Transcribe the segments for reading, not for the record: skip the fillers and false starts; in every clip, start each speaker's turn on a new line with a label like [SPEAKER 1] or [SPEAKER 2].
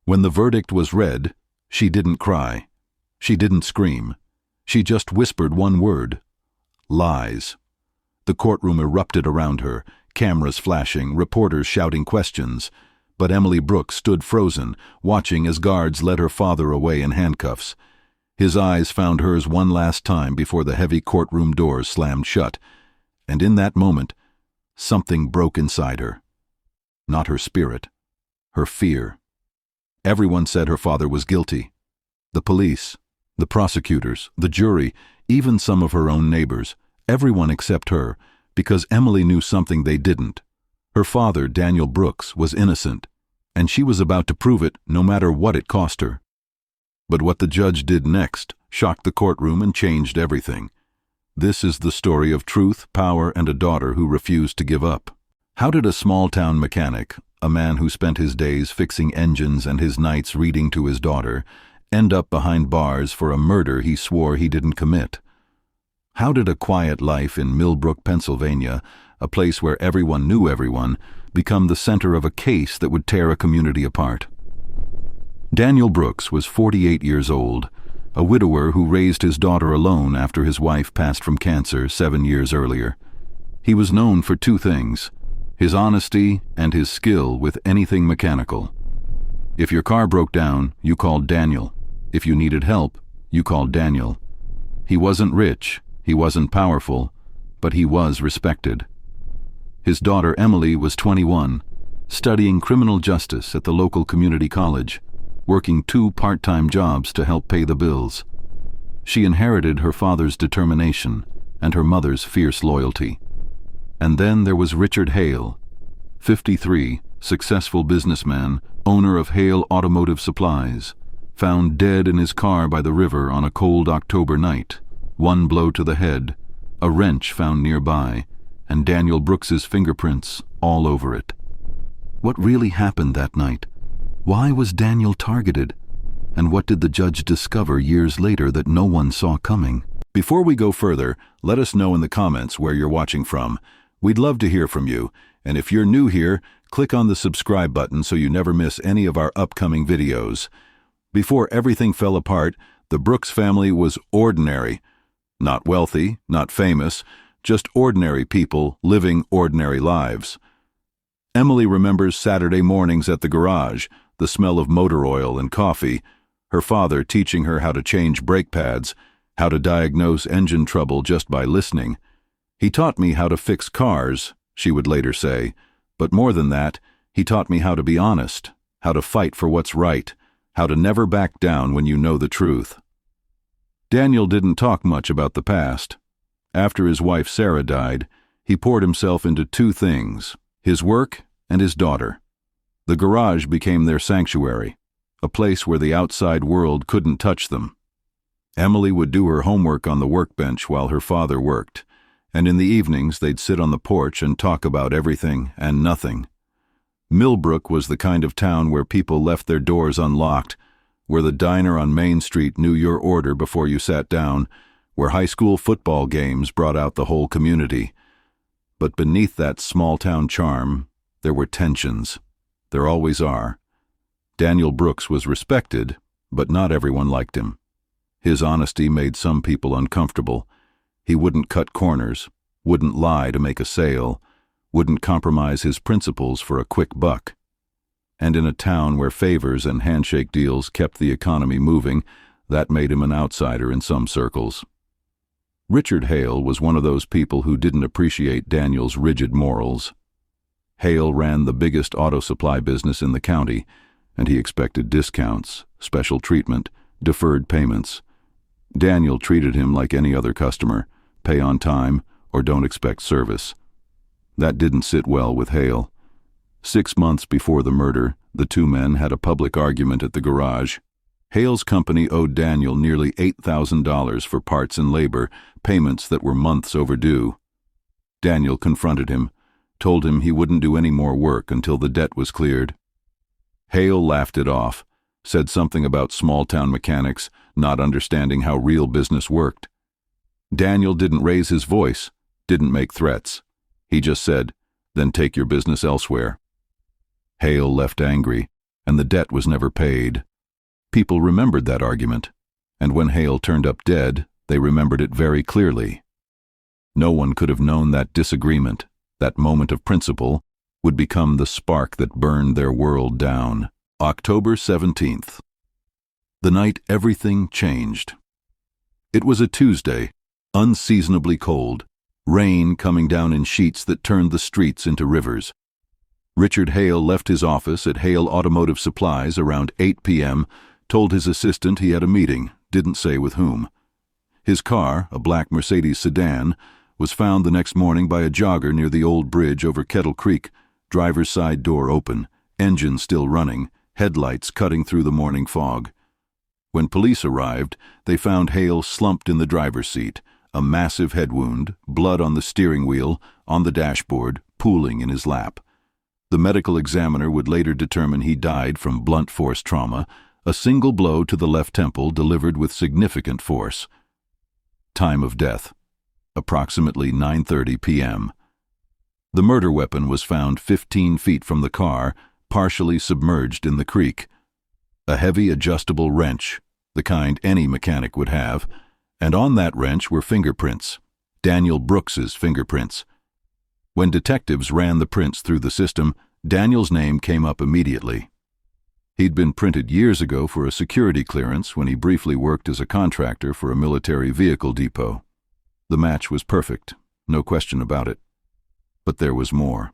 [SPEAKER 1] When the verdict was read, she didn't cry. She didn't scream. She just whispered one word: lies. The courtroom erupted around her, cameras flashing, reporters shouting questions. But Emily Brooks stood frozen, watching as guards led her father away in handcuffs. His eyes found hers one last time before the heavy courtroom doors slammed shut. And in that moment, something broke inside her. Not her spirit, her fear. Everyone said her father was guilty. The police, the prosecutors, the jury, even some of her own neighbors, everyone except her, because Emily knew something they didn't. Her father, Daniel Brooks, was innocent, and she was about to prove it no matter what it cost her. But what the judge did next shocked the courtroom and changed everything. This is the story of truth, power, and a daughter who refused to give up. How did a small-town mechanic, a man who spent his days fixing engines and his nights reading to his daughter, end up behind bars for a murder he swore he didn't commit? How did a quiet life in Millbrook, Pennsylvania, a place where everyone knew everyone, become the center of a case that would tear a community apart? Daniel Brooks was 48 years old, a widower who raised his daughter alone after his wife passed from cancer 7 years earlier. He was known for two things: his honesty and his skill with anything mechanical. If your car broke down, you called Daniel. If you needed help, you called Daniel. He wasn't rich, he wasn't powerful, but he was respected. His daughter Emily was 21, studying criminal justice at the local community college, working 2 part-time jobs to help pay the bills. She inherited her father's determination and her mother's fierce loyalty. And then there was Richard Hale, 53, successful businessman, owner of Hale Automotive Supplies, found dead in his car by the river on a cold October night, 1 blow to the head, a wrench found nearby, and Daniel Brooks's fingerprints all over it. What really happened that night? Why was Daniel targeted? And what did the judge discover years later that no one saw coming? Before we go further, let us know in the comments where you're watching from. We'd love to hear from you, and if you're new here, click on the subscribe button so you never miss any of our upcoming videos. Before everything fell apart, the Brooks family was ordinary. Not wealthy, not famous, just ordinary people living ordinary lives. Emily remembers Saturday mornings at the garage, the smell of motor oil and coffee, her father teaching her how to change brake pads, how to diagnose engine trouble just by listening. "He taught me how to fix cars," she would later say, "but more than that, he taught me how to be honest, how to fight for what's right, how to never back down when you know the truth." Daniel didn't talk much about the past. After his wife Sarah died, he poured himself into 2 things: his work and his daughter. The garage became their sanctuary, a place where the outside world couldn't touch them. Emily would do her homework on the workbench while her father worked, and in the evenings they'd sit on the porch and talk about everything and nothing. Millbrook was the kind of town where people left their doors unlocked, where the diner on Main Street knew your order before you sat down, where high school football games brought out the whole community. But beneath that small-town charm, there were tensions. There always are. Daniel Brooks was respected, but not everyone liked him. His honesty made some people uncomfortable. He wouldn't cut corners, wouldn't lie to make a sale, wouldn't compromise his principles for a quick buck. And in a town where favors and handshake deals kept the economy moving, that made him an outsider in some circles. Richard Hale was one of those people who didn't appreciate Daniel's rigid morals. Hale ran the biggest auto supply business in the county, and he expected discounts, special treatment, deferred payments. Daniel treated him like any other customer: pay on time or don't expect service. That didn't sit well with Hale. 6 months before the murder, the 2 men had a public argument at the garage. Hale's company owed Daniel nearly $8,000 for parts and labor, payments that were months overdue. Daniel confronted him, told him he wouldn't do any more work until the debt was cleared. Hale laughed it off, said something about small-town mechanics not understanding how real business worked. Daniel didn't raise his voice, didn't make threats. He just said, "Then take your business elsewhere." Hale left angry, and the debt was never paid. People remembered that argument, and when Hale turned up dead, they remembered it very clearly. No one could have known that disagreement, that moment of principle, would become the spark that burned their world down. October 17th. The night everything changed. It was a Tuesday, unseasonably cold, rain coming down in sheets that turned the streets into rivers. Richard Hale left his office at Hale Automotive Supplies around 8 p.m., told his assistant he had a meeting, didn't say with whom. His car, a black Mercedes sedan, was found the next morning by a jogger near the old bridge over Kettle Creek, driver's side door open, engine still running, headlights cutting through the morning fog. When police arrived, they found Hale slumped in the driver's seat, a massive head wound, blood on the steering wheel, on the dashboard, pooling in his lap. The medical examiner would later determine he died from blunt force trauma, a single blow to the left temple delivered with significant force. Time of death: approximately 9:30 p.m. The murder weapon was found 15 feet from the car, partially submerged in the creek. A heavy adjustable wrench, the kind any mechanic would have, and on that wrench were fingerprints, Daniel Brooks's fingerprints. When detectives ran the prints through the system, Daniel's name came up immediately. He'd been printed years ago for a security clearance when he briefly worked as a contractor for a military vehicle depot. The match was perfect, no question about it. But there was more.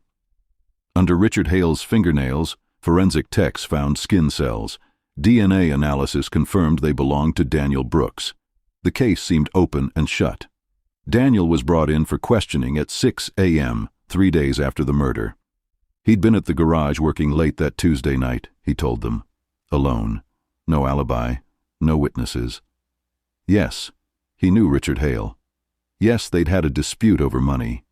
[SPEAKER 1] Under Richard Hale's fingernails, forensic techs found skin cells. DNA analysis confirmed they belonged to Daniel Brooks. The case seemed open and shut. Daniel was brought in for questioning at 6 a.m., 3 days after the murder. He'd been at the garage working late that Tuesday night, he told them. Alone. No alibi. No witnesses. Yes, he knew Richard Hale. Yes, they'd had a dispute over money.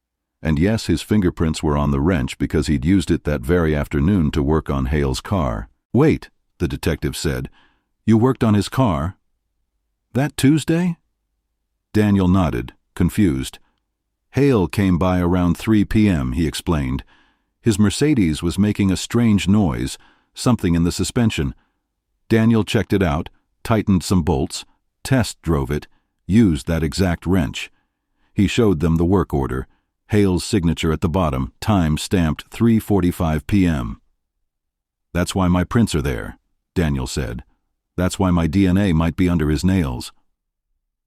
[SPEAKER 1] And yes, his fingerprints were on the wrench because he'd used it that very afternoon to work on Hale's car. Wait, the detective said. You worked on his car? That Tuesday? Daniel nodded, confused. Hale came by around 3 p.m., he explained. His Mercedes was making a strange noise, something in the suspension. Daniel checked it out, tightened some bolts, test drove it, used that exact wrench. He showed them the work order, Hale's signature at the bottom, time stamped 3:45 p.m. That's why my prints are there, Daniel said. That's why my DNA might be under his nails.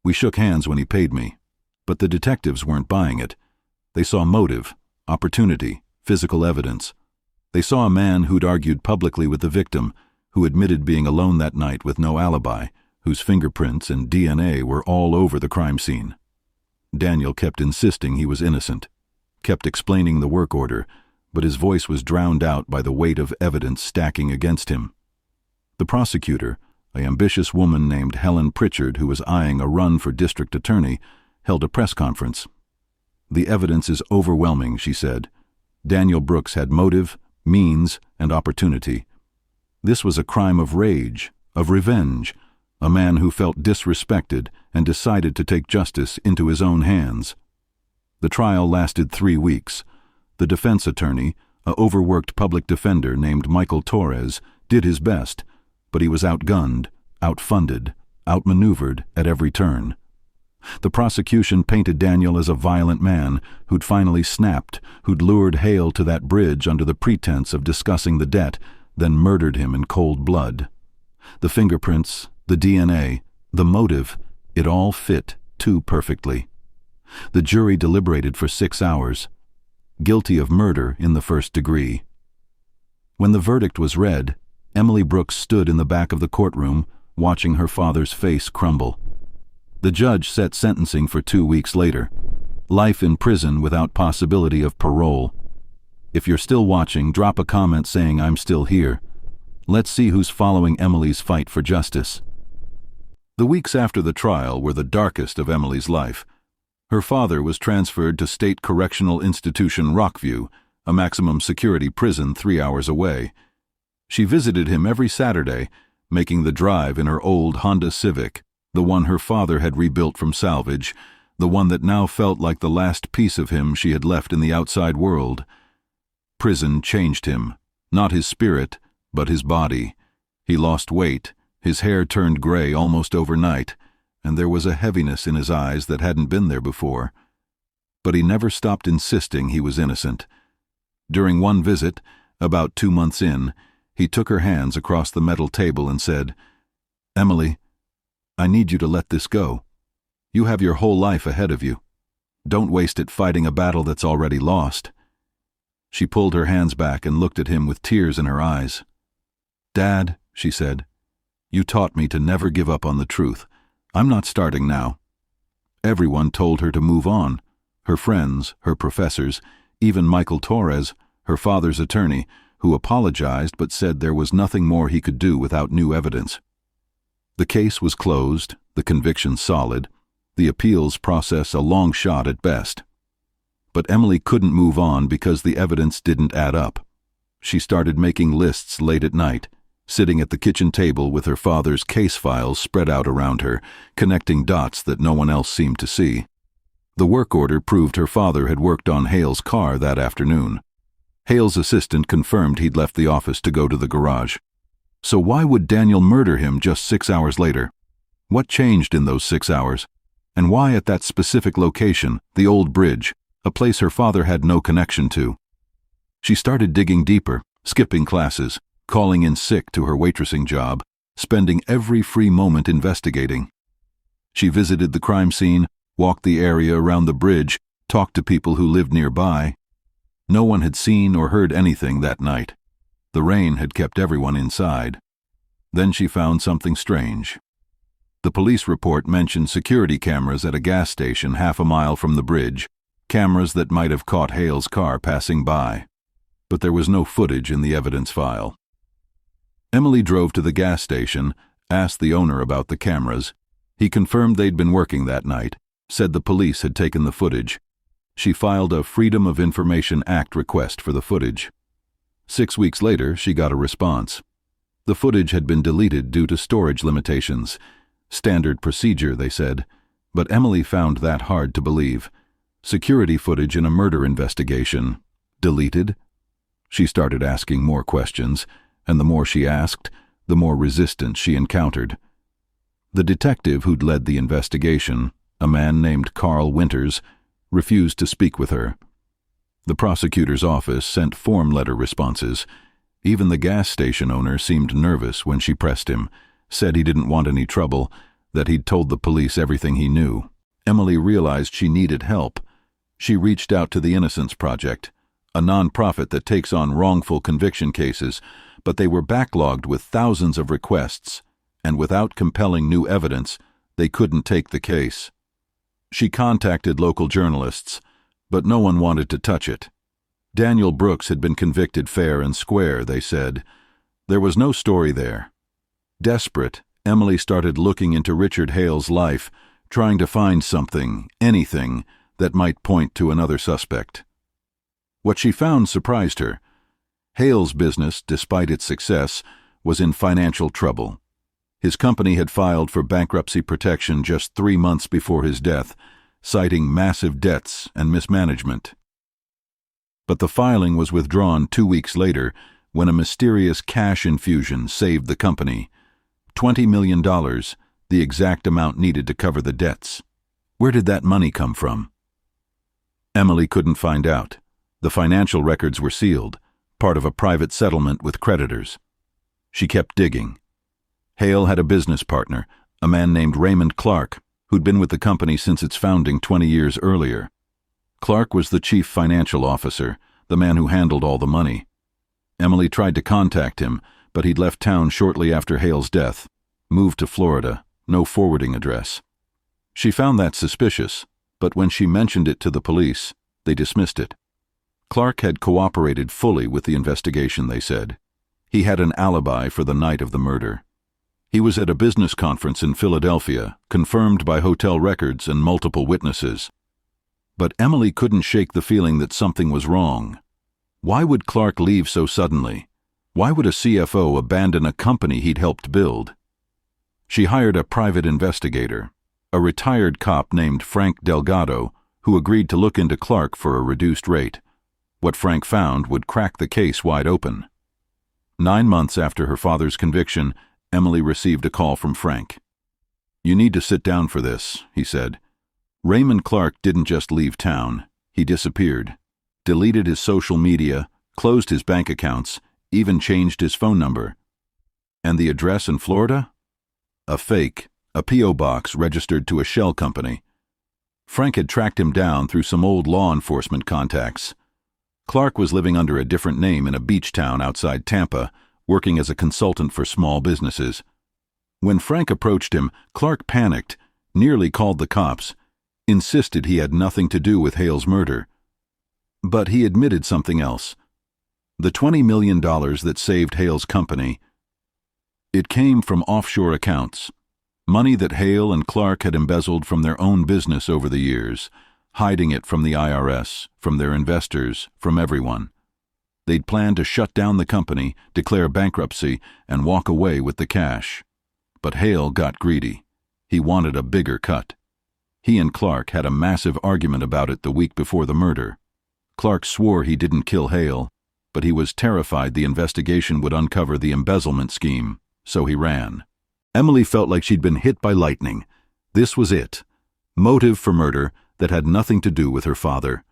[SPEAKER 1] We shook hands when he paid me, but the detectives weren't buying it. They saw motive, opportunity, physical evidence. They saw a man who'd argued publicly with the victim, who admitted being alone that night with no alibi, whose fingerprints and DNA were all over the crime scene. Daniel kept insisting he was innocent, kept explaining the work order, but his voice was drowned out by the weight of evidence stacking against him. The prosecutor, an ambitious woman named Helen Pritchard who was eyeing a run for district attorney, held a press conference. The evidence is overwhelming, she said. Daniel Brooks had motive, means, and opportunity. This was a crime of rage, of revenge, a man who felt disrespected and decided to take justice into his own hands. The trial lasted 3 weeks. The defense attorney, an overworked public defender named Michael Torres, did his best, but he was outgunned, outfunded, outmaneuvered at every turn. The prosecution painted Daniel as a violent man who'd finally snapped, who'd lured Hale to that bridge under the pretense of discussing the debt, then murdered him in cold blood. The fingerprints, the DNA, the motive, it all fit too perfectly. The jury deliberated for 6 hours. Guilty of murder in the first degree. When the verdict was read, Emily Brooks stood in the back of the courtroom, watching her father's face crumble. The judge set sentencing for 2 weeks later. Life in prison without possibility of parole. If you're still watching, drop a comment saying I'm still here. Let's see who's following Emily's fight for justice. The weeks after the trial were the darkest of Emily's life. Her father was transferred to State Correctional Institution Rockview, a maximum security prison 3 hours away. She visited him every Saturday, making the drive in her old Honda Civic, the one her father had rebuilt from salvage, the one that now felt like the last piece of him she had left in the outside world. Prison changed him, not his spirit, But his body, he lost weight, his hair turned gray almost overnight, and there was a heaviness in his eyes that hadn't been there before. But he never stopped insisting he was innocent. During one visit, about 2 months in, he took her hands across the metal table and said, "Emily, I need you to let this go. You have your whole life ahead of you. Don't waste it fighting a battle that's already lost." She pulled her hands back and looked at him with tears in her eyes. "Dad," she said, "you taught me to never give up on the truth. I'm not starting now." Everyone told her to move on. Her friends, her professors, even Michael Torres, her father's attorney, who apologized but said there was nothing more he could do without new evidence. The case was closed, the conviction solid, the appeals process a long shot at best. But Emily couldn't move on because the evidence didn't add up. She started making lists late at night, sitting at the kitchen table with her father's case files spread out around her, connecting dots that no one else seemed to see. The work order proved her father had worked on Hale's car that afternoon. Hale's assistant confirmed he'd left the office to go to the garage. So why would Daniel murder him just 6 hours later? What changed in those 6 hours? And why at that specific location, the old bridge, a place her father had no connection to? She started digging deeper, skipping classes, calling in sick to her waitressing job, spending every free moment investigating. She visited the crime scene, walked the area around the bridge, talked to people who lived nearby. No one had seen or heard anything that night. The rain had kept everyone inside. Then she found something strange. The police report mentioned security cameras at a gas station half a mile from the bridge, cameras that might have caught Hale's car passing by. But there was no footage in the evidence file. Emily drove to the gas station, asked the owner about the cameras. He confirmed they'd been working that night, said the police had taken the footage. She filed a Freedom of Information Act request for the footage. 6 weeks later, she got a response. The footage had been deleted due to storage limitations. Standard procedure, they said, but Emily found that hard to believe. Security footage in a murder investigation. Deleted? She started asking more questions, and the more she asked, the more resistance she encountered. The detective who'd led the investigation, a man named Carl Winters, refused to speak with her. The prosecutor's office sent form letter responses. Even the gas station owner seemed nervous when she pressed him, said he didn't want any trouble, that he'd told the police everything he knew. Emily realized she needed help. She reached out to the Innocence Project, a nonprofit that takes on wrongful conviction cases, but they were backlogged with thousands of requests, and without compelling new evidence, they couldn't take the case. She contacted local journalists, but no one wanted to touch it. Daniel Brooks had been convicted fair and square, they said. There was no story there. Desperate, Emily started looking into Richard Hale's life, trying to find something, anything, that might point to another suspect. What she found surprised her. Hale's business, despite its success, was in financial trouble. His company had filed for bankruptcy protection just 3 months before his death, citing massive debts and mismanagement. But the filing was withdrawn 2 weeks later when a mysterious cash infusion saved the company. $20 million, the exact amount needed to cover the debts. Where did that money come from? Emily couldn't find out. The financial records were sealed, part of a private settlement with creditors. She kept digging. Hale had a business partner, a man named Raymond Clark, who'd been with the company since its founding 20 years earlier. Clark was the chief financial officer, the man who handled all the money. Emily tried to contact him, but he'd left town shortly after Hale's death, moved to Florida, no forwarding address. She found that suspicious, but when she mentioned it to the police, they dismissed it. Clark had cooperated fully with the investigation, they said. He had an alibi for the night of the murder. He was at a business conference in Philadelphia, confirmed by hotel records and multiple witnesses. But Emily couldn't shake the feeling that something was wrong. Why would Clark leave so suddenly? Why would a CFO abandon a company he'd helped build? She hired a private investigator, a retired cop named Frank Delgado, who agreed to look into Clark for a reduced rate. What Frank found would crack the case wide open. 9 months after her father's conviction, Emily received a call from Frank. "You need to sit down for this," he said. "Raymond Clark didn't just leave town. He disappeared, deleted his social media, closed his bank accounts, even changed his phone number. And the address in Florida? A fake, a P.O. box registered to a shell company. Frank had tracked him down through some old law enforcement contacts. Clark was living under a different name in a beach town outside Tampa, working as a consultant for small businesses. When Frank approached him, Clark panicked, nearly called the cops, insisted he had nothing to do with Hale's murder. But he admitted something else. The $20 million that saved Hale's company, it came from offshore accounts, money that Hale and Clark had embezzled from their own business over the years, hiding it from the IRS, from their investors, from everyone. They'd planned to shut down the company, declare bankruptcy, and walk away with the cash. But Hale got greedy. He wanted a bigger cut. He and Clark had a massive argument about it the week before the murder. Clark swore he didn't kill Hale, but he was terrified the investigation would uncover the embezzlement scheme, so he ran. Emily felt like she'd been hit by lightning. This was it. Motive for murder that had nothing to do with her father.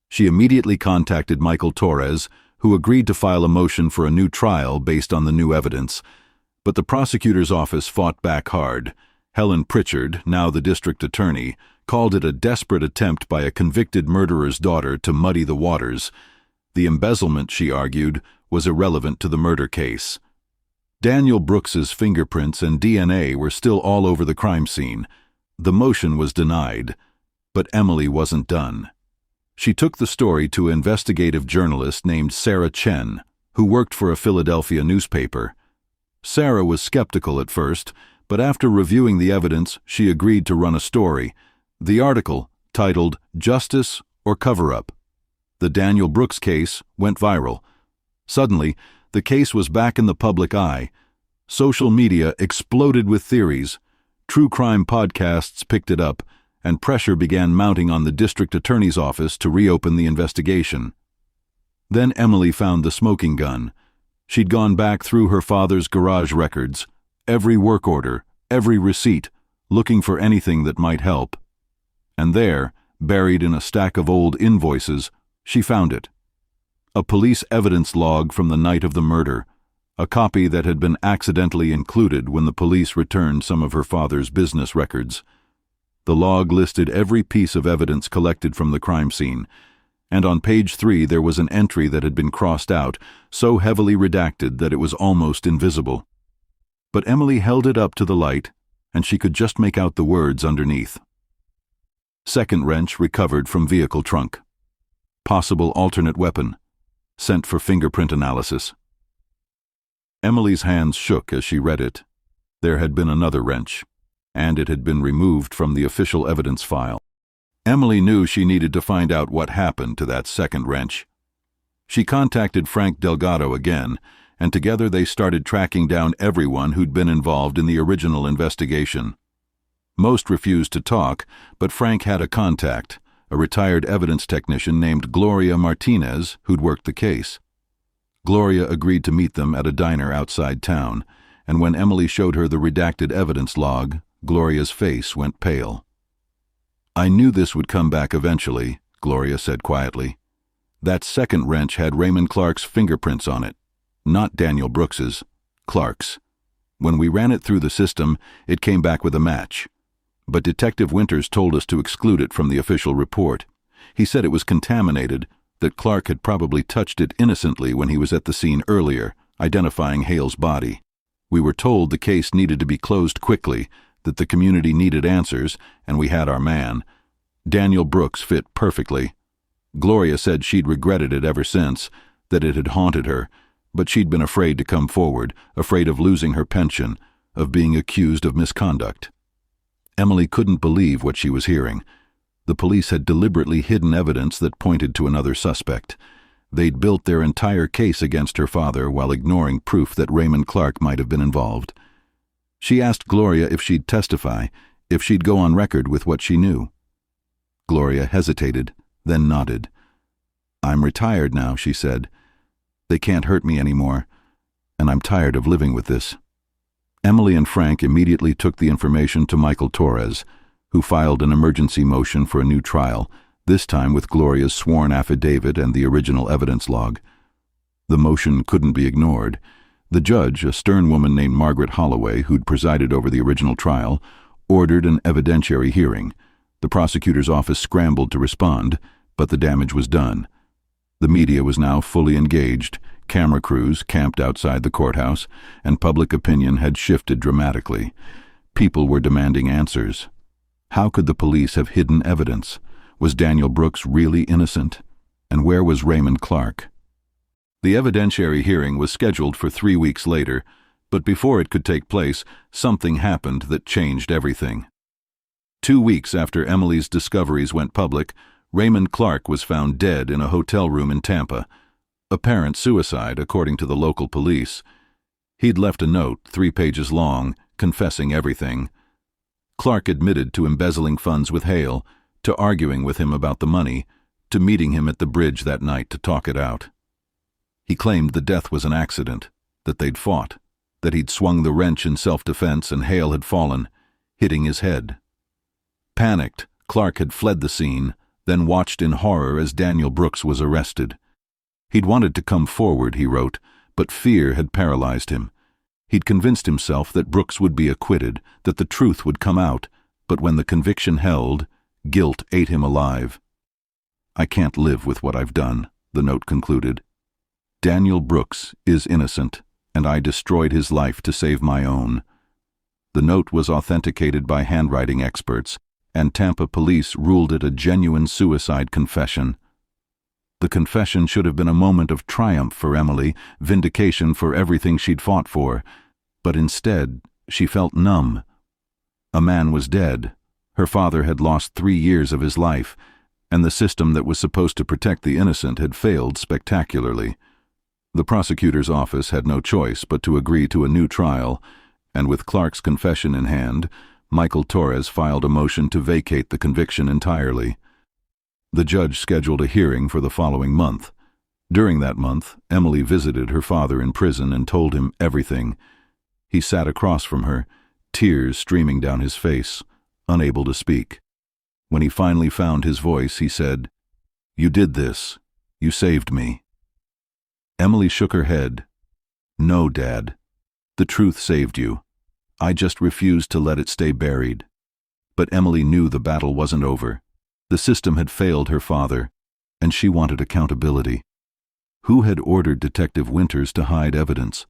[SPEAKER 1] She immediately contacted Michael Torres, who agreed to file a motion for a new trial based on the new evidence. But the prosecutor's office fought back hard. Helen Pritchard, now the district attorney, called it a desperate attempt by a convicted murderer's daughter to muddy the waters. The embezzlement, she argued, was irrelevant to the murder case. Daniel Brooks's fingerprints and DNA were still all over the crime scene. The motion was denied, but Emily wasn't done. She took the story to an investigative journalist named Sarah Chen, who worked for a Philadelphia newspaper. Sarah was skeptical at first, but after reviewing the evidence, she agreed to run a story. The article, titled "Justice or Cover-Up?" The Daniel Brooks case went viral. Suddenly, the case was back in the public eye. Social media exploded with theories. True crime podcasts picked it up, and pressure began mounting on the district attorney's office to reopen the investigation. Then Emily found the smoking gun. She'd gone back through her father's garage records, every work order, every receipt, looking for anything that might help. And there, buried in a stack of old invoices, she found it. A police evidence log from the night of the murder, a copy that had been accidentally included when the police returned some of her father's business records. The log listed every piece of evidence collected from the crime scene, and on page 3 there was an entry that had been crossed out, so heavily redacted that it was almost invisible. But Emily held it up to the light, and she could just make out the words underneath. Second wrench recovered from vehicle trunk. Possible alternate weapon. Sent for fingerprint analysis. Emily's hands shook as she read it. There had been another wrench, and it had been removed from the official evidence file. Emily knew she needed to find out what happened to that second wrench. She contacted Frank Delgado again, and together they started tracking down everyone who'd been involved in the original investigation. Most refused to talk, but Frank had a contact, a retired evidence technician named Gloria Martinez, who'd worked the case. Gloria agreed to meet them at a diner outside town, and when Emily showed her the redacted evidence log, Gloria's face went pale. "I knew this would come back eventually," Gloria said quietly. "That second wrench had Raymond Clark's fingerprints on it. Not Daniel Brooks's, Clark's. When we ran it through the system, it came back with a match. But Detective Winters told us to exclude it from the official report. He said it was contaminated, that Clark had probably touched it innocently when he was at the scene earlier, identifying Hale's body. We were told the case needed to be closed quickly, that the community needed answers, and we had our man. Daniel Brooks fit perfectly. Gloria said she'd regretted it ever since, that it had haunted her, but she'd been afraid to come forward, afraid of losing her pension, of being accused of misconduct." Emily couldn't believe what she was hearing. The police had deliberately hidden evidence that pointed to another suspect. They'd built their entire case against her father while ignoring proof that Raymond Clark might have been involved. She asked Gloria if she'd testify, if she'd go on record with what she knew. Gloria hesitated, then nodded. "I'm retired now," she said. "They can't hurt me anymore. and I'm tired of living with this." Emily and Frank immediately took the information to Michael Torres, who filed an emergency motion for a new trial, this time with Gloria's sworn affidavit and the original evidence log. The motion couldn't be ignored. The judge, a stern woman named Margaret Holloway, who'd presided over the original trial, ordered an evidentiary hearing. The prosecutor's office scrambled to respond, but the damage was done. The media was now fully engaged, camera crews camped outside the courthouse, and public opinion had shifted dramatically. People were demanding answers. How could the police have hidden evidence? Was Daniel Brooks really innocent? And where was Raymond Clark? The evidentiary hearing was scheduled for 3 weeks later, but before it could take place, something happened that changed everything. 2 weeks after Emily's discoveries went public, Raymond Clark was found dead in a hotel room in Tampa. Apparent suicide, according to the local police. He'd left a note, 3 pages long, confessing everything. Clark admitted to embezzling funds with Hale, to arguing with him about the money, to meeting him at the bridge that night to talk it out. He claimed the death was an accident, that they'd fought, that he'd swung the wrench in self-defense and Hale had fallen, hitting his head. Panicked, Clark had fled the scene, then watched in horror as Daniel Brooks was arrested. He'd wanted to come forward, he wrote, but fear had paralyzed him. He'd convinced himself that Brooks would be acquitted, that the truth would come out, but when the conviction held, guilt ate him alive. "I can't live with what I've done," the note concluded. "Daniel Brooks is innocent, and I destroyed his life to save my own." The note was authenticated by handwriting experts, and Tampa police ruled it a genuine suicide confession. The confession should have been a moment of triumph for Emily, vindication for everything she'd fought for, but instead she felt numb. A man was dead. Her father had lost 3 years of his life, and the system that was supposed to protect the innocent had failed spectacularly. The prosecutor's office had no choice but to agree to a new trial, and with Clark's confession in hand, Michael Torres filed a motion to vacate the conviction entirely. The judge scheduled a hearing for the following month. During that month, Emily visited her father in prison and told him everything. He sat across from her, tears streaming down his face, unable to speak. When he finally found his voice, he said, "You did this. You saved me." Emily shook her head. "No, Dad. The truth saved you. I just refused to let it stay buried." But Emily knew the battle wasn't over. The system had failed her father, and she wanted accountability. Who had ordered Detective Winters to hide evidence?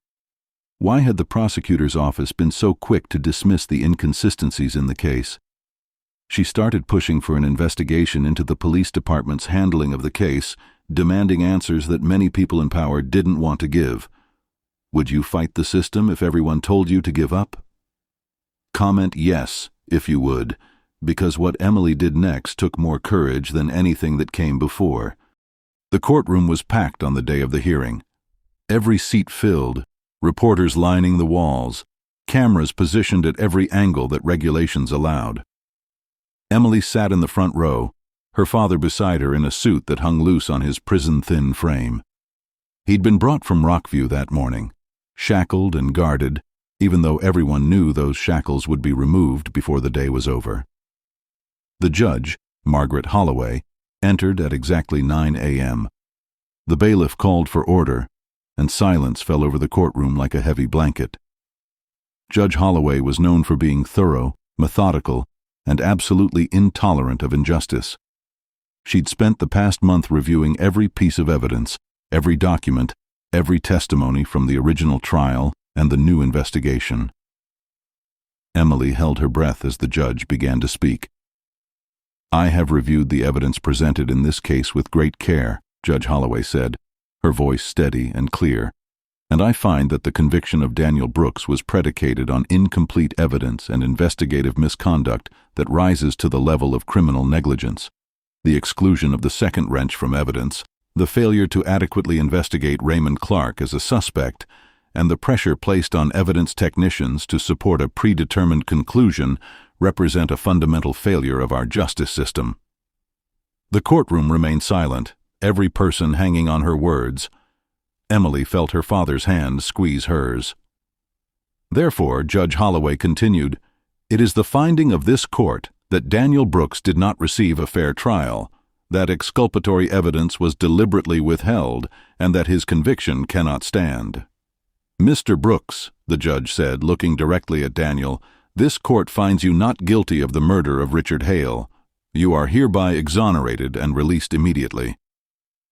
[SPEAKER 1] Why had the prosecutor's office been so quick to dismiss the inconsistencies in the case? She started pushing for an investigation into the police department's handling of the case, demanding answers that many people in power didn't want to give. Would you fight the system if everyone told you to give up? Comment yes, if you would, because what Emily did next took more courage than anything that came before. The courtroom was packed on the day of the hearing. Every seat filled, reporters lining the walls, cameras positioned at every angle that regulations allowed. Emily sat in the front row, her father beside her in a suit that hung loose on his prison-thin frame. He'd been brought from Rockview that morning, shackled and guarded, even though everyone knew those shackles would be removed before the day was over. The judge, Margaret Holloway, entered at exactly 9 a.m. The bailiff called for order, and silence fell over the courtroom like a heavy blanket. Judge Holloway was known for being thorough, methodical, and absolutely intolerant of injustice. She'd spent the past month reviewing every piece of evidence, every document, every testimony from the original trial and the new investigation. Emily held her breath as the judge began to speak. "I have reviewed the evidence presented in this case with great care," Judge Holloway said, her voice steady and clear, "and I find that the conviction of Daniel Brooks was predicated on incomplete evidence and investigative misconduct that rises to the level of criminal negligence. The exclusion of the second wrench from evidence, the failure to adequately investigate Raymond Clark as a suspect, and the pressure placed on evidence technicians to support a predetermined conclusion represent a fundamental failure of our justice system." The courtroom remained silent, every person hanging on her words. Emily felt her father's hand squeeze hers. Therefore, Judge Holloway continued, "It is the finding of this court that Daniel Brooks did not receive a fair trial, that exculpatory evidence was deliberately withheld, and that his conviction cannot stand." "Mr. Brooks," the judge said, looking directly at Daniel, "this court finds you not guilty of the murder of Richard Hale. You are hereby exonerated and released immediately."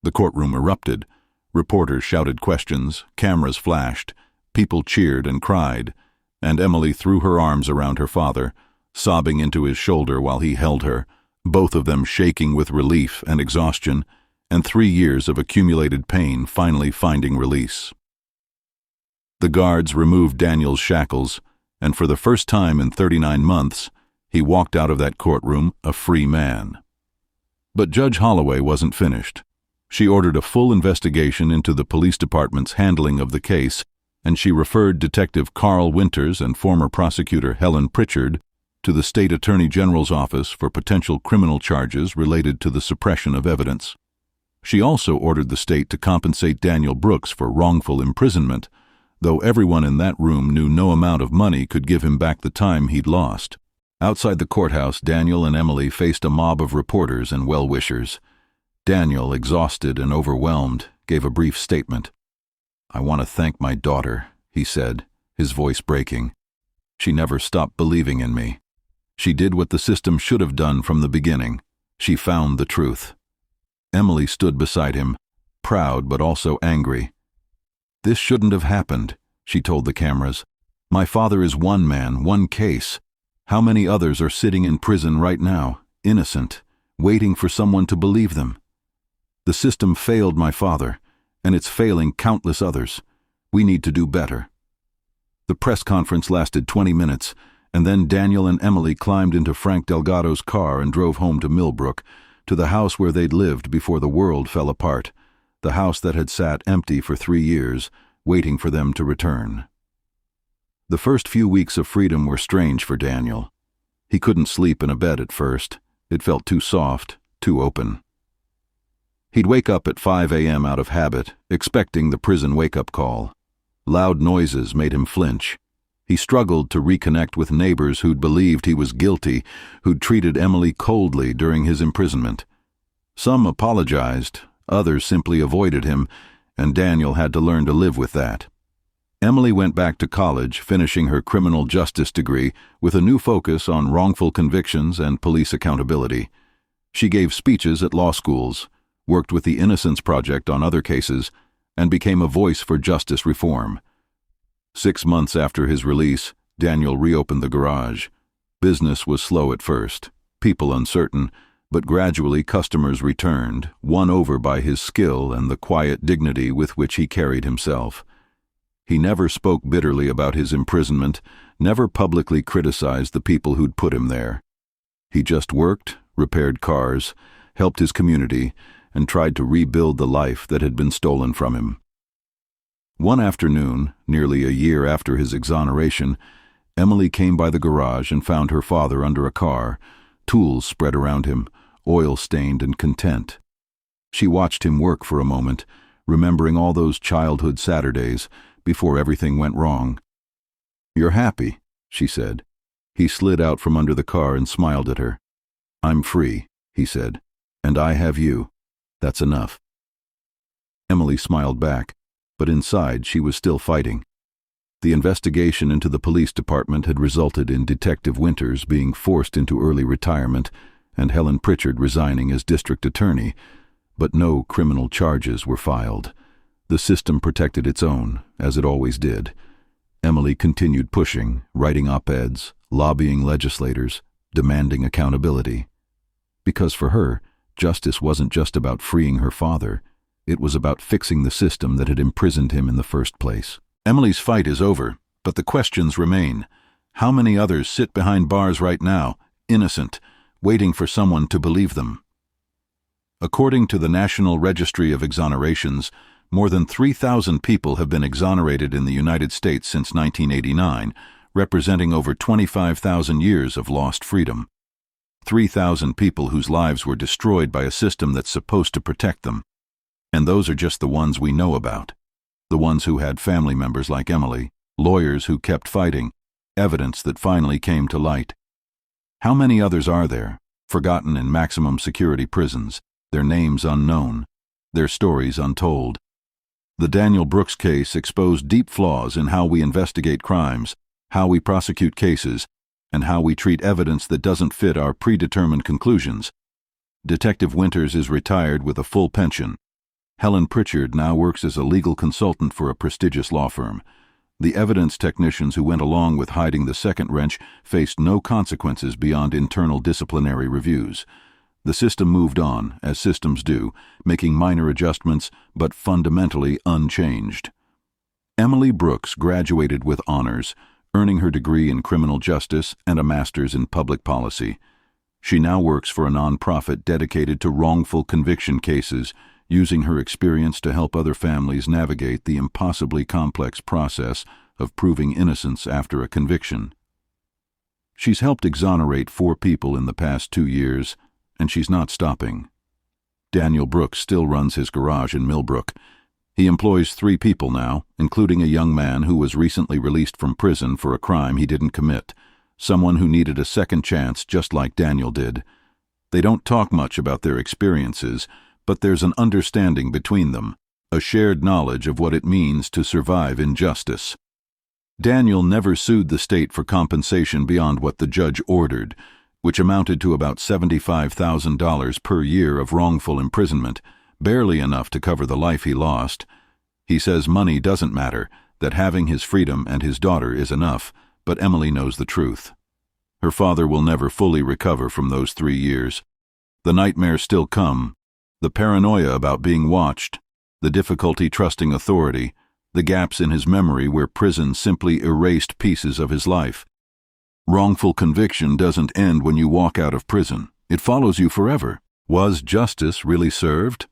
[SPEAKER 1] The courtroom erupted. Reporters shouted questions, cameras flashed, people cheered and cried, and Emily threw her arms around her father, sobbing into his shoulder while he held her, both of them shaking with relief and exhaustion, and 3 years of accumulated pain finally finding release. The guards removed Daniel's shackles, and for the first time in 39 months, he walked out of that courtroom a free man. But Judge Holloway wasn't finished. She ordered a full investigation into the police department's handling of the case, and she referred Detective Carl Winters and former prosecutor Helen Pritchard to the State Attorney General's office for potential criminal charges related to the suppression of evidence. She also ordered the state to compensate Daniel Brooks for wrongful imprisonment, though everyone in that room knew no amount of money could give him back the time he'd lost. Outside the courthouse, Daniel and Emily faced a mob of reporters and well-wishers. Daniel, exhausted and overwhelmed, gave a brief statement. "I want to thank my daughter," he said, his voice breaking. "She never stopped believing in me. She did what the system should have done from the beginning. She found the truth." Emily stood beside him, proud but also angry. "This shouldn't have happened," she told the cameras. "My father is one man, one case. How many others are sitting in prison right now, innocent, waiting for someone to believe them? The system failed my father, and it's failing countless others. We need to do better." The press conference lasted 20 minutes, and then Daniel and Emily climbed into Frank Delgado's car and drove home to Millbrook, to the house where they'd lived before the world fell apart, the house that had sat empty for 3 years, waiting for them to return. The first few weeks of freedom were strange for Daniel. He couldn't sleep in a bed at first. It felt too soft, too open. He'd wake up at 5 a.m. out of habit, expecting the prison wake-up call. Loud noises made him flinch. He struggled to reconnect with neighbors who'd believed he was guilty, who'd treated Emily coldly during his imprisonment. Some apologized, others simply avoided him, and Daniel had to learn to live with that. Emily went back to college, finishing her criminal justice degree with a new focus on wrongful convictions and police accountability. She gave speeches at law schools, worked with the Innocence Project on other cases, and became a voice for justice reform. 6 months after his release, Daniel reopened the garage. Business was slow at first, people uncertain, but gradually customers returned, won over by his skill and the quiet dignity with which he carried himself. He never spoke bitterly about his imprisonment, never publicly criticized the people who'd put him there. He just worked, repaired cars, helped his community, and tried to rebuild the life that had been stolen from him. One afternoon, nearly a year after his exoneration, Emily came by the garage and found her father under a car, tools spread around him, oil-stained and content. She watched him work for a moment, remembering all those childhood Saturdays before everything went wrong. "You're happy," she said. He slid out from under the car and smiled at her. "I'm free," he said, "and I have you. That's enough." Emily smiled back, but inside she was still fighting. The investigation into the police department had resulted in Detective Winters being forced into early retirement and Helen Pritchard resigning as district attorney, but no criminal charges were filed. The system protected its own, as it always did. Emily continued pushing, writing op-eds, lobbying legislators, demanding accountability. Because for her, justice wasn't just about freeing her father. It was about fixing the system that had imprisoned him in the first place. Emily's fight is over, but the questions remain. How many others sit behind bars right now, innocent, waiting for someone to believe them? According to the National Registry of Exonerations, more than 3,000 people have been exonerated in the United States since 1989, representing over 25,000 years of lost freedom. 3,000 people whose lives were destroyed by a system that's supposed to protect them. And those are just the ones we know about. the ones who had family members like Emily, lawyers who kept fighting, evidence that finally came to light. How many others are there, forgotten in maximum security prisons, their names unknown, their stories untold? The Daniel Brooks case exposed deep flaws in how we investigate crimes, how we prosecute cases, and how we treat evidence that doesn't fit our predetermined conclusions. Detective Winters is retired with a full pension. Helen Pritchard now works as a legal consultant for a prestigious law firm. The evidence technicians who went along with hiding the second wrench faced no consequences beyond internal disciplinary reviews. The system moved on, as systems do, making minor adjustments, but fundamentally unchanged. Emily Brooks graduated with honors, earning her degree in criminal justice and a master's in public policy. She now works for a nonprofit dedicated to wrongful conviction cases, using her experience to help other families navigate the impossibly complex process of proving innocence after a conviction. She's helped exonerate 4 people in the past 2 years, and she's not stopping. Daniel Brooks still runs his garage in Millbrook. He employs 3 people now, including a young man who was recently released from prison for a crime he didn't commit, someone who needed a second chance just like Daniel did. They don't talk much about their experiences, but there's an understanding between them, a shared knowledge of what it means to survive injustice. Daniel never sued the state for compensation beyond what the judge ordered, which amounted to about $75,000 per year of wrongful imprisonment, barely enough to cover the life he lost. He says money doesn't matter, that having his freedom and his daughter is enough, but Emily knows the truth. Her father will never fully recover from those 3 years. The nightmares still come, the paranoia about being watched, the difficulty trusting authority, the gaps in his memory where prison simply erased pieces of his life. Wrongful conviction doesn't end when you walk out of prison. It follows you forever. Was justice really served?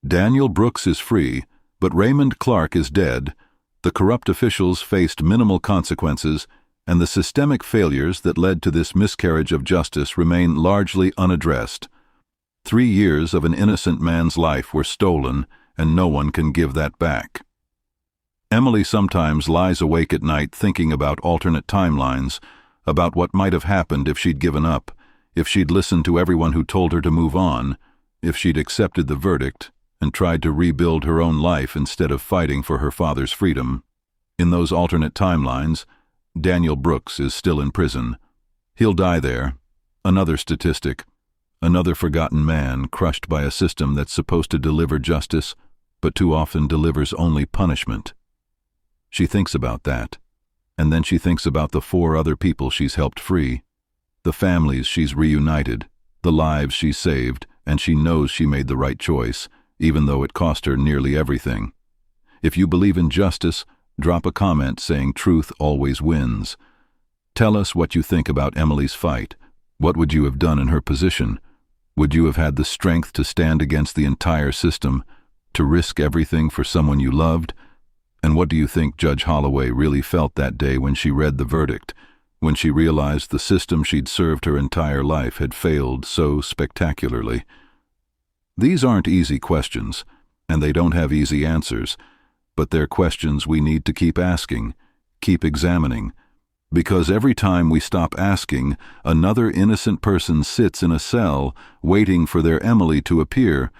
[SPEAKER 1] Daniel Brooks is free, but Raymond Clark is dead. The corrupt officials faced minimal consequences, and the systemic failures that led to this miscarriage of justice remain largely unaddressed. 3 years of an innocent man's life were stolen, and no one can give that back. Emily sometimes lies awake at night thinking about alternate timelines, about what might have happened if she'd given up, if she'd listened to everyone who told her to move on, if she'd accepted the verdict and tried to rebuild her own life instead of fighting for her father's freedom. In those alternate timelines, Daniel Brooks is still in prison. He'll die there, another statistic, another forgotten man crushed by a system that's supposed to deliver justice, but too often delivers only punishment. She thinks about that, and then she thinks about the 4 other people she's helped free, the families she's reunited, the lives she's saved, and she knows she made the right choice, even though it cost her nearly everything. If you believe in justice, drop a comment saying truth always wins. Tell us what you think about Emily's fight. What would you have done in her position? Would you have had the strength to stand against the entire system, to risk everything for someone you loved? And what do you think Judge Holloway really felt that day when she read the verdict, when she realized the system she'd served her entire life had failed so spectacularly? These aren't easy questions, and they don't have easy answers, but they're questions we need to keep asking, keep examining, because every time we stop asking, another innocent person sits in a cell waiting for their Emily to appear,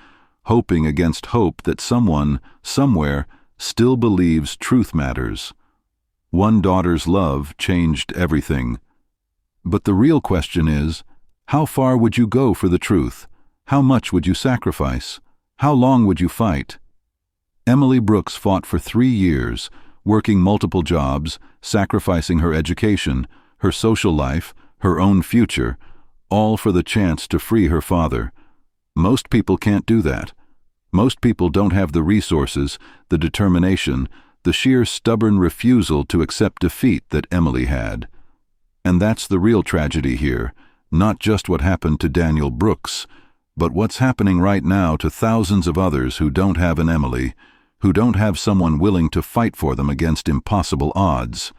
[SPEAKER 1] hoping against hope that someone, somewhere, still believes truth matters. One daughter's love changed everything. But the real question is, how far would you go for the truth? How much would you sacrifice? How long would you fight? Emily Brooks fought for 3 years, working multiple jobs, sacrificing her education, her social life, her own future, all for the chance to free her father. Most people can't do that. Most people don't have the resources, the determination, the sheer stubborn refusal to accept defeat that Emily had. And that's the real tragedy here, not just what happened to Daniel Brooks, but what's happening right now to thousands of others who don't have an Emily, who don't have someone willing to fight for them against impossible odds.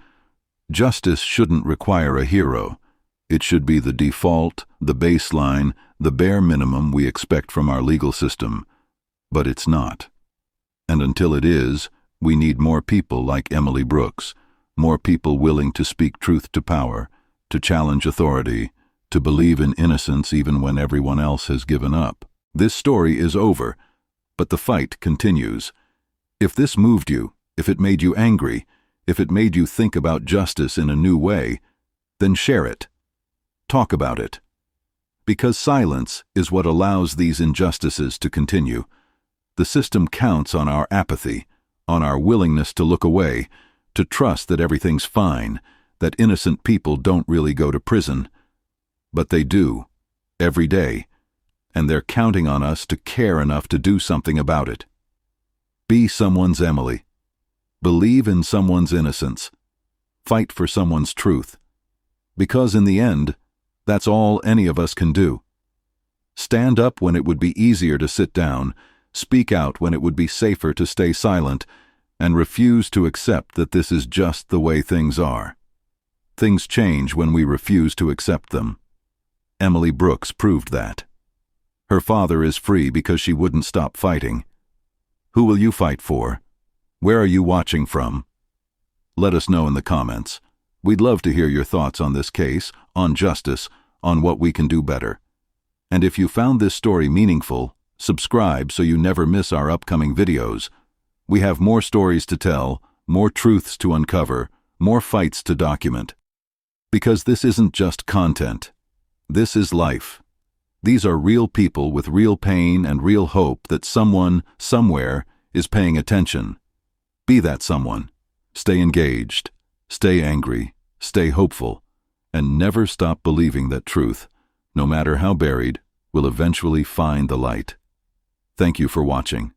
[SPEAKER 1] Justice shouldn't require a hero. It should be the default, the baseline, the bare minimum we expect from our legal system. But it's not. And until it is, We need more people like Emily Brooks, more people willing to speak truth to power, to challenge authority, to believe in innocence even when everyone else has given up. This story is over, but the fight continues. If this moved you, if it made you angry, if it made you think about justice in a new way, then share it. Talk about it. Because silence is what allows these injustices to continue. The system counts on our apathy, on our willingness to look away, to trust that everything's fine, that innocent people don't really go to prison. But they do, every day, and they're counting on us to care enough to do something about it. Be someone's Emily. Believe in someone's innocence. Fight for someone's truth. Because in the end, that's all any of us can do. Stand up when it would be easier to sit down, speak out when it would be safer to stay silent, and refuse to accept that this is just the way things are. Things change when we refuse to accept them. Emily Brooks proved that. Her father is free because she wouldn't stop fighting. Who will you fight for? Where are you watching from? Let us know in the comments. We'd love to hear your thoughts on this case, on justice, on what we can do better. And if you found this story meaningful, subscribe so you never miss our upcoming videos. We have more stories to tell, more truths to uncover, more fights to document. Because this isn't just content. This is life. These are real people with real pain and real hope that someone, somewhere, is paying attention. Be that someone. Stay engaged. Stay angry. Stay hopeful. And never stop believing that truth, no matter how buried, will eventually find the light. Thank you for watching.